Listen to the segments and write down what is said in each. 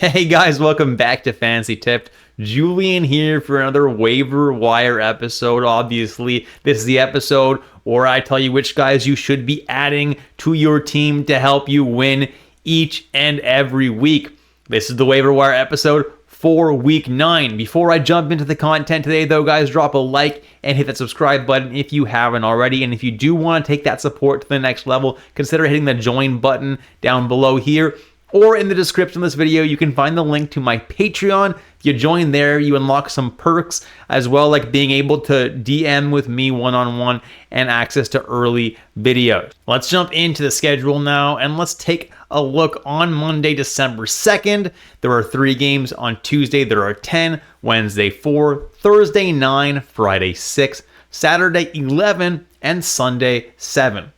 Hey guys, welcome back to Fantasy Tipped. Julian here for another waiver wire episode. Obviously, this is the episode where I tell you which guys you should be adding to your team to help you win each and every week. This is the waiver wire episode for week 9. Before I jump into the content today, though, guys, drop a like and hit that subscribe button if you haven't already. And if you do want to take that support to the next level, consider hitting the join button down below here. Or in the description of this video, you can find the link to my Patreon. If you join there, you unlock some perks as well, like being able to DM with me one-on-one and access to early videos. Let's jump into the schedule now, and let's take a look on Monday, December 2nd. There are 3 games. On Tuesday, there are 10, Wednesday 4, Thursday 9, Friday 6, Saturday 11, and Sunday 7.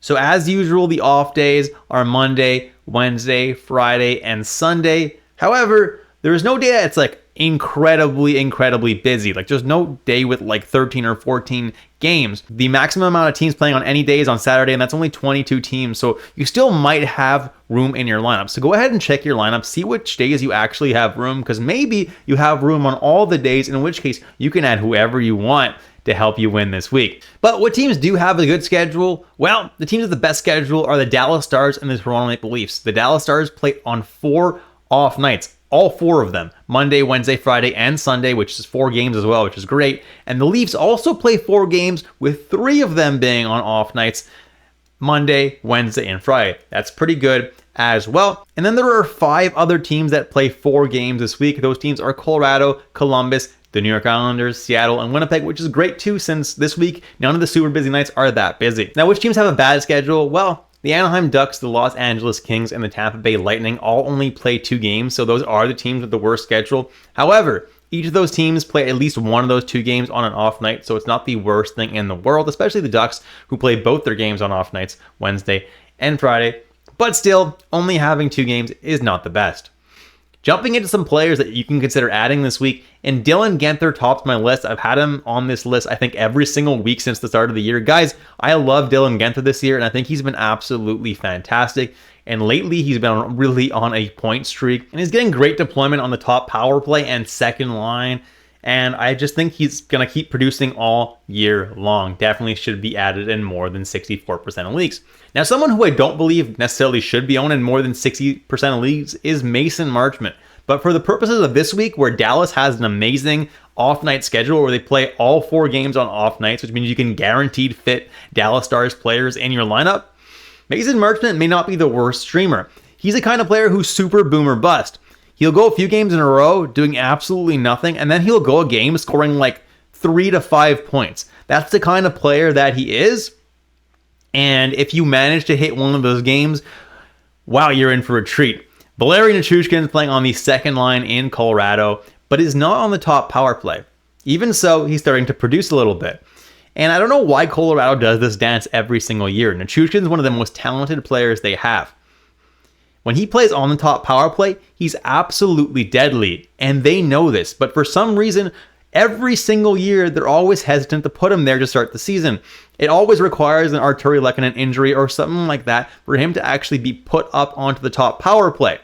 So as usual, the off days are Monday, Wednesday, Friday, and Sunday. However, there is no day that's like incredibly busy. Like there's no day with like 13 or 14 games. The maximum amount of teams playing on any day is on Saturday, and that's only 22 teams. So you still might have room in your lineup. So go ahead and check your lineup, see which days you actually have room, because maybe you have room on all the days, in which case you can add whoever you want to help you win this week. But what teams do have a good schedule? Well, the teams with the best schedule are the Dallas Stars and the Toronto Maple Leafs. The Dallas Stars play on 4 off nights, all 4 of them, Monday, Wednesday, Friday, and Sunday, which is 4 games as well, which is great. And the Leafs also play 4 games, with 3 of them being on off nights, Monday, Wednesday, and Friday. That's pretty good as well. And then there are 5 other teams that play 4 games this week. Those teams are Colorado, Columbus, the New York Islanders, Seattle, and Winnipeg, which is great too, since this week none of the super busy nights are that busy. Now, which teams have a bad schedule? Well, the Anaheim Ducks, the Los Angeles Kings, and the Tampa Bay Lightning all only play 2 games, so those are the teams with the worst schedule. However, each of those teams play at least one of those 2 games on an off night, so it's not the worst thing in the world, especially the Ducks, who play both their games on off nights, Wednesday and Friday. But still, only having 2 games is not the best. Jumping into some players that you can consider adding this week, and Dylan Guenther tops my list. I've had him on this list, I think, every single week since the start of the year. Guys, I love Dylan Guenther this year, and I think he's been absolutely fantastic. And lately, he's been really on a point streak, and he's getting great deployment on the top power play and second line. And I just think he's going to keep producing all year long. Definitely should be added in more than 64% of leagues. Now, someone who I don't believe necessarily should be owned in more than 60% of leagues is Mason Marchment. But for the purposes of this week, where Dallas has an amazing off-night schedule where they play all 4 games on off nights, which means you can guaranteed fit Dallas Stars players in your lineup, Mason Marchment may not be the worst streamer. He's the kind of player who's super boom or bust. He'll go a few games in a row doing absolutely nothing, and then he'll go a game scoring like 3 to 5 points. That's the kind of player that he is. And if you manage to hit one of those games, wow, you're in for a treat. Valeri Nichushkin is playing on the second line in Colorado, but is not on the top power play. Even so, he's starting to produce a little bit. And I don't know why Colorado does this dance every single year. Nichushkin is one of the most talented players they have. When he plays on the top power play, he's absolutely deadly, and they know this. But for some reason, every single year, they're always hesitant to put him there to start the season. It always requires an Artturi Lehkonen injury or something like that for him to actually be put up onto the top power play.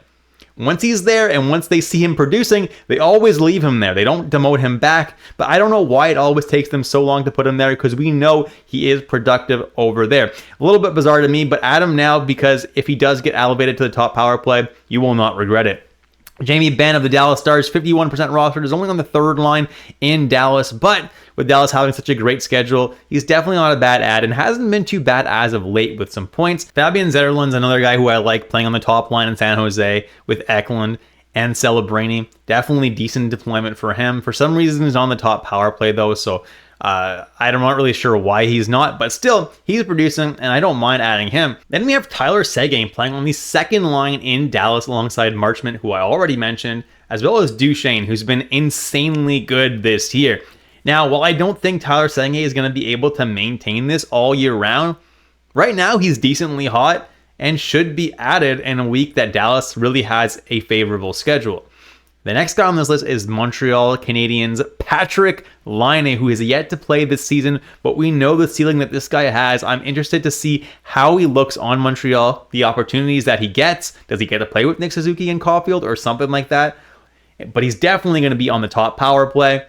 Once he's there and once they see him producing, they always leave him there. They don't demote him back, but I don't know why it always takes them so long to put him there, because we know he is productive over there. A little bit bizarre to me, but add him now, because if he does get elevated to the top power play, you will not regret it. Jamie Benn of the Dallas Stars, 51% rostered, is only on the 3rd line in Dallas, but with Dallas having such a great schedule, he's definitely not a bad ad and hasn't been too bad as of late with some points. Fabian Zetterlund's another guy who I like playing on the top line in San Jose with Eklund and Celebrini. Definitely decent deployment for him. For some reason, he's on the top power play though, so I'm not really sure why he's not, but still, he's producing, and I don't mind adding him. Then we have Tyler Seguin playing on the second line in Dallas alongside Marchment, who I already mentioned, as well as Duchesne, who's been insanely good this year. Now, while I don't think Tyler Seguin is going to be able to maintain this all year round, right now he's decently hot and should be added in a week that Dallas really has a favorable schedule. The next guy on this list is Montreal Canadiens' Patrick Laine, who is yet to play this season, but we know the ceiling that this guy has. I'm interested to see how he looks on Montreal, the opportunities that he gets. Does he get to play with Nick Suzuki and Caulfield or something like that? But he's definitely going to be on the top power play.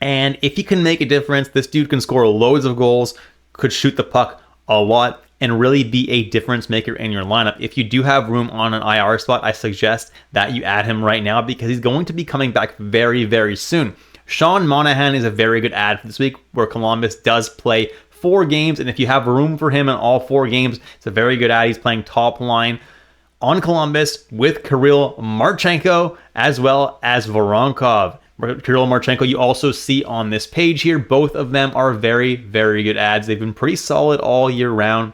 And if he can make a difference, this dude can score loads of goals, could shoot the puck a lot, and really be a difference maker in your lineup. If you do have room on an IR spot, I suggest that you add him right now because he's going to be coming back very, very soon. Sean Monahan is a very good add for this week where Columbus does play 4 games, and if you have room for him in all 4 games, it's a very good add. He's playing top line on Columbus with Kirill Marchenko as well as Voronkov. Kirill Marchenko you also see on this page here. Both of them are very, very good ads. They've been pretty solid all year round.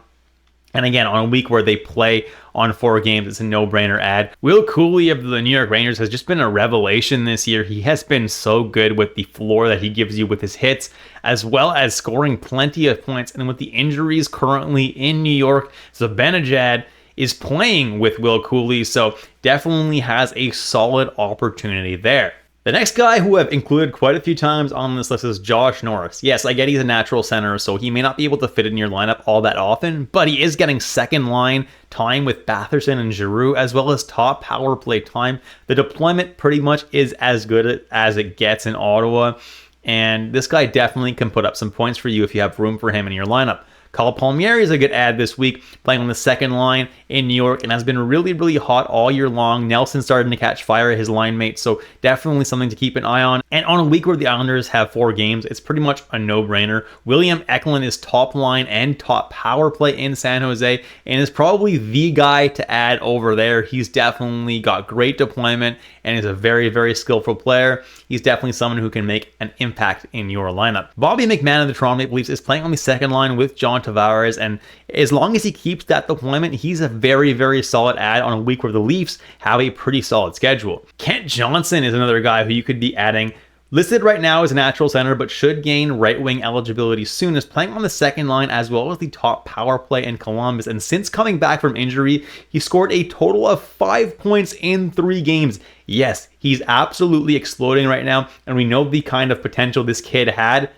And again, on a week where they play on 4 games, it's a no-brainer ad. Will Cooley of the New York Rangers has just been a revelation this year. He has been so good with the floor that he gives you with his hits, as well as scoring plenty of points. And with the injuries currently in New York, Zibanejad is playing with Will Cooley, so definitely has a solid opportunity there. The next guy who I've included quite a few times on this list is Josh Norris. Yes, I get he's a natural center, so he may not be able to fit in your lineup all that often, but he is getting second line time with Batherson and Giroux, as well as top power play time. The deployment pretty much is as good as it gets in Ottawa, and this guy definitely can put up some points for you if you have room for him in your lineup. Kyle Palmieri is a good ad this week, playing on the second line in New York and has been really, really hot all year long. Nelson starting to catch fire, his line mate, so definitely something to keep an eye on. And on a week where the Islanders have 4 games, it's pretty much a no-brainer. William Eklund is top line and top power play in San Jose and is probably the guy to add over there. He's definitely got great deployment and is a very, very skillful player. He's definitely someone who can make an impact in your lineup. Bobby McMann of the Toronto Maple Leafs is playing on the second line with John Tavares, and as long as he keeps that deployment, he's a very, very solid add on a week where the Leafs have a pretty solid schedule. Kent Johnson is another guy who you could be adding. Listed right now as a natural center, but should gain right-wing eligibility soon, is playing on the second line as well as the top power play in Columbus. And since coming back from injury, he scored a total of 5 points in 3 games. Yes, he's absolutely exploding right now, and we know the kind of potential this kid had.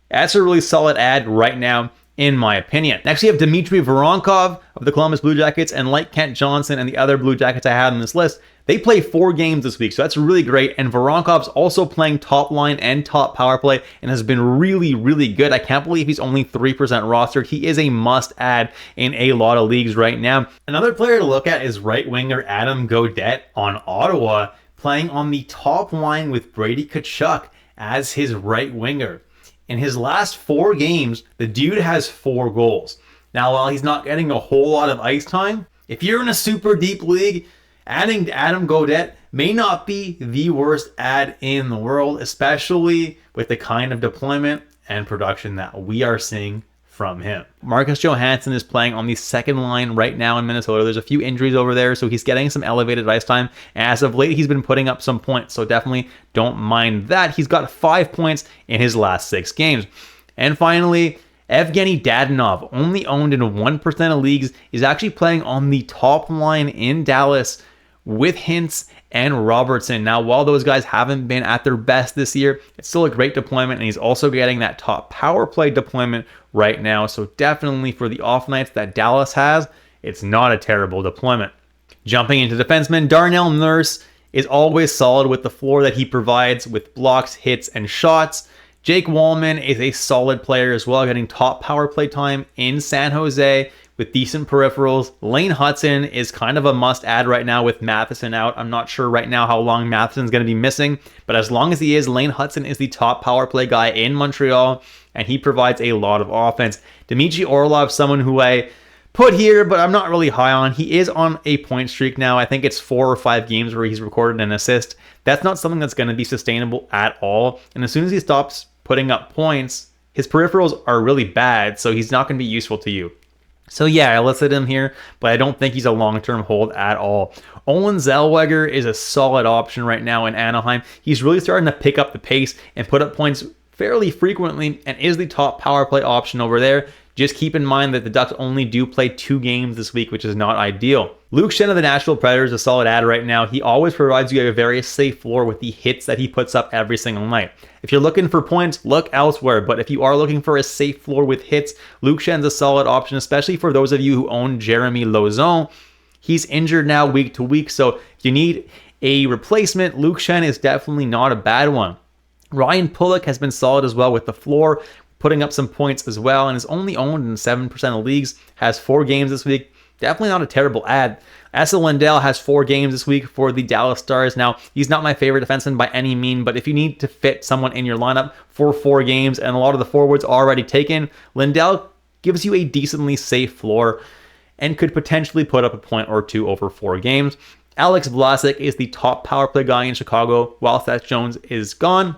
That's a really solid ad right now, in my opinion. Next, we have Dmitry Voronkov of the Columbus Blue Jackets, and like Kent Johnson and the other Blue Jackets I had on this list, they play 4 games this week, so that's really great. And Voronkov's also playing top line and top power play and has been really, really good. I can't believe he's only 3% rostered. He is a must-add in a lot of leagues right now. Another player to look at is right winger Adam Gaudette on Ottawa, playing on the top line with Brady Tkachuk as his right winger. In his last 4 games, the dude has 4 goals. Now, while he's not getting a whole lot of ice time, if you're in a super deep league, adding Adam Gaudette may not be the worst ad in the world, especially with the kind of deployment and production that we are seeing from him. Marcus Johansson is playing on the second line right now in Minnesota. There's a few injuries over there, so he's getting some elevated ice time. As of late, he's been putting up some points, so definitely don't mind that. He's got 5 points in his last 6 games. And finally, Evgeny Dadonov, only owned in 1% of leagues, is actually playing on the top line in Dallas with Hintz and Robertson. Now, while those guys haven't been at their best this year, it's still a great deployment, and he's also getting that top power play deployment right now. So definitely for the off nights that Dallas has, it's not a terrible deployment. Jumping into defensemen, Darnell Nurse is always solid with the floor that he provides with blocks, hits, and shots. Jake Wallman is a solid player as well, getting top power play time in San Jose with decent peripherals. Lane Hudson is kind of a must-add right now with Matheson out. I'm not sure right now how long Matheson's going to be missing, but as long as he is, Lane Hudson is the top power play guy in Montreal, and he provides a lot of offense. Dmitry Orlov, someone who I put here, but I'm not really high on. He is on a point streak now. I think it's 4 or 5 games where he's recorded an assist. That's not something that's going to be sustainable at all, and as soon as he stops putting up points, his peripherals are really bad, so he's not going to be useful to you. So yeah, I listed him here, but I don't think he's a long-term hold at all. Olen Zellweger is a solid option right now in Anaheim. He's really starting to pick up the pace and put up points fairly frequently and is the top power play option over there. Just keep in mind that the Ducks only do play 2 games this week, which is not ideal. Luke Schenn of the Nashville Predators is a solid ad right now. He always provides you a very safe floor with the hits that he puts up every single night. If you're looking for points, look elsewhere. But if you are looking for a safe floor with hits, Luke Schenn's a solid option, especially for those of you who own Jeremy Lauzon. He's injured now week to week, so if you need a replacement, Luke Schenn is definitely not a bad one. Ryan Pulock has been solid as well with the floor, putting up some points as well, and is only owned in 7% of leagues, has 4 games this week. Definitely not a terrible ad. Esa Lindell has 4 games this week for the Dallas Stars. Now, he's not my favorite defenseman by any mean, but if you need to fit someone in your lineup for 4 games and a lot of the forwards are already taken, Lindell gives you a decently safe floor and could potentially put up a point or 2 over 4 games. Alex Vlasic is the top power play guy in Chicago while Seth Jones is gone.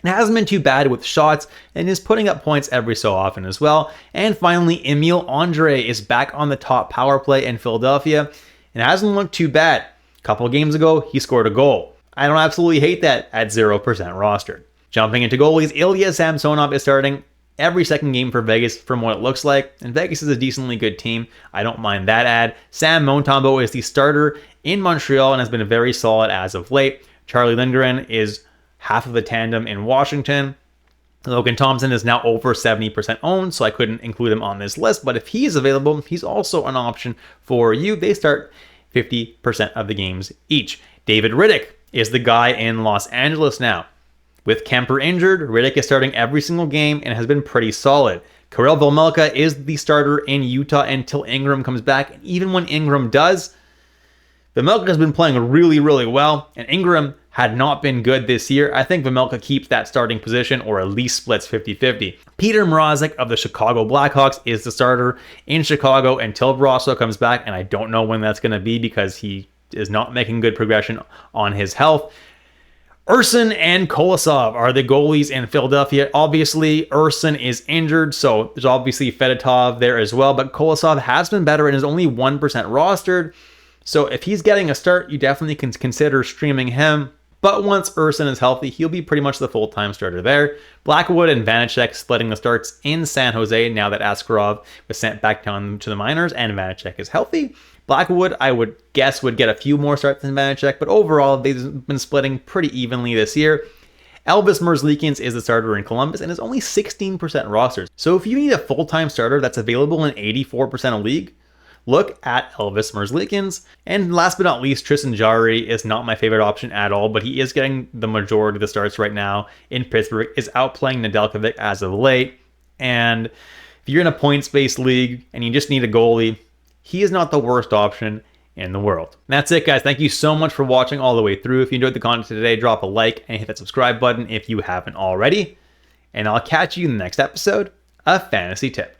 It hasn't been too bad with shots and is putting up points every so often as well. And finally, Emile Andre is back on the top power play in Philadelphia and hasn't looked too bad. A couple of games ago, he scored a goal. I don't absolutely hate that at 0% rostered. Jumping into goalies, Ilya Samsonov is starting every second game for Vegas from what it looks like, and Vegas is a decently good team. I don't mind that ad. Sam Montembeault is the starter in Montreal and has been very solid as of late. Charlie Lindgren is half of the tandem in Washington. Logan Thompson is now over 70% owned, so I couldn't include him on this list, but if he is available, he's also an option for you. They start 50% of the games each. David Rittich is the guy in Los Angeles now. With Kemper injured, Rittich is starting every single game and has been pretty solid. Karel Vejmelka is the starter in Utah until Ingram comes back, and even when Ingram does, Vejmelka has been playing really, really well, and Ingram had not been good this year. I think Vejmelka keeps that starting position or at least splits 50-50. Peter Mrazek of the Chicago Blackhawks is the starter in Chicago until Brasso comes back, and I don't know when that's going to be because he is not making good progression on his health. Urson and Kolosov are the goalies in Philadelphia. Obviously, Urson is injured, so there's obviously Fedotov there as well, but Kolosov has been better and is only 1% rostered. So if he's getting a start, you definitely can consider streaming him. But once Urson is healthy, he'll be pretty much the full-time starter there. Blackwood and Vanacek splitting the starts in San Jose now that Askarov was sent back down to the minors and Vanacek is healthy. Blackwood, I would guess, would get a few more starts than Vanacek, but overall, they've been splitting pretty evenly this year. Elvis Merzlikins is the starter in Columbus and is only 16% rosters. So if you need a full-time starter that's available in 84% of league, look at Elvis Merzlikins. And last but not least, Tristan Jarry is not my favorite option at all, but he is getting the majority of the starts right now in Pittsburgh, is outplaying Nedeljkovic as of late. And if you're in a points-based league and you just need a goalie, he is not the worst option in the world. And that's it, guys. Thank you so much for watching all the way through. If you enjoyed the content today, drop a like and hit that subscribe button if you haven't already. And I'll catch you in the next episode of Fantasy Tipped.